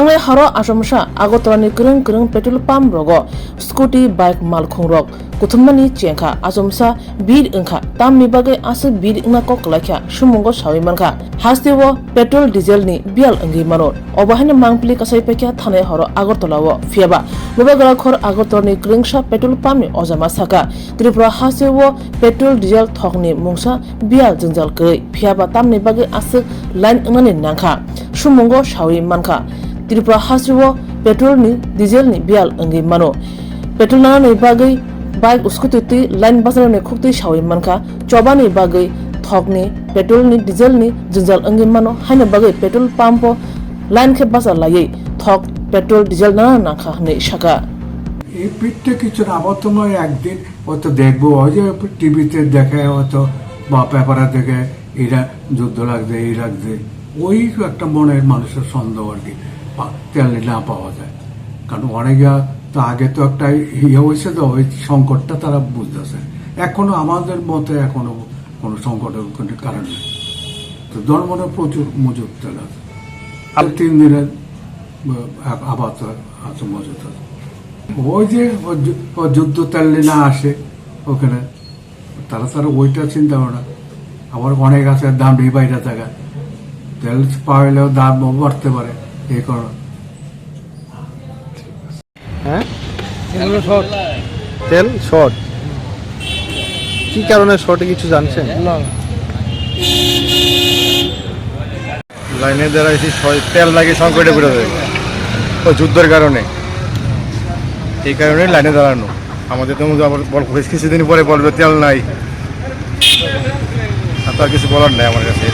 थांनाय हारो आसमसा आगरतलानि गोरों गोरों पेट्रोल पाम्प रग स्कुटी बाइक मालखुं रग कुथुमनानि चेंखा आसमसा बीर ओंखा तामनि बागै आसो बीर ओंना ककलाख्या सुमुंगो सावै मानखा हास्तेव पेट्रोल डिजेल नि बियाल ओंगै मानो अबाहायनो मांपलि कासाय पैख्या थानाय हारो आगरतलाव फियाबा मुबागरा खर आगरतलानि ग्रोंसा पेट्रोल पाम्पनि अजामा साका त्रिपुरा हास्तेव पेट्रोल डिजेल थकनि मुंसा बियाल जंजाल गै फियाबा तामनि बागै आसो लाइन ओंनानि नांखा सुमुंगो सावै मानखा त्रिपुरा हास्तेव पेट्रोल नि डिजेल नि बियाल ओंगै मानो पेट्रोल नानि बागै बाइक स्कुटी लाइन बाजार ने खुक्ति सावै मानखा चौबानी बागै थकनि पेट्रोल नि डिजेल नि जंजाल ओंगै मानो हाइना बागै पेट्रोल पाम्प लाइन के बाजार लायै थक पेट्रोल डिजेल ना नाखा हनै शाका এই পিঠটা কিছু না আবার তো নয় একদিন হয়তো দেখবো ওই যে টিভিতে দেখে হয়তো বা পেপারে দেখে এরা যুদ্ধ লাগছে এই লাগছে ওই একটা মনের মানুষের সন্দেহ আর কি তেল না পাওয়া যায় কারণ অনেকে তো আগে তো একটা ইয়ে হয়েছে তো ওই সংকটটা তারা বুঝতেছে এখনো আমাদের মতে এখনো কোনো সংকটের কোনো কারণ নেই তো ধর্মনে প্রচুর মজুদ তেল আছে 3 দিনের আবার আছে মজুদ আছে ওই যে যুদ্ধ তেললি না আসে ওখানে তারা ওইটা চিন্তা করে না আবার অনেক আছে দাম বাইরে থাকা তেল পাইলেও দাম বাড়তে পারে এই কারণে হ্যাঁ তেল শর্ট কি কারণে শর্টে কিছু জানছেন না লাইনে দাঁড়াইছি তেল নাকি সংকটে পড়ে যায় ও যুদ্ধের কারণে এই কারণে লাইনে দাঁড়ানো আমাদের তো আবার কিছুদিন পরে বলবে তেল নাই আর তার কিছু বলার নাই আমার কাছে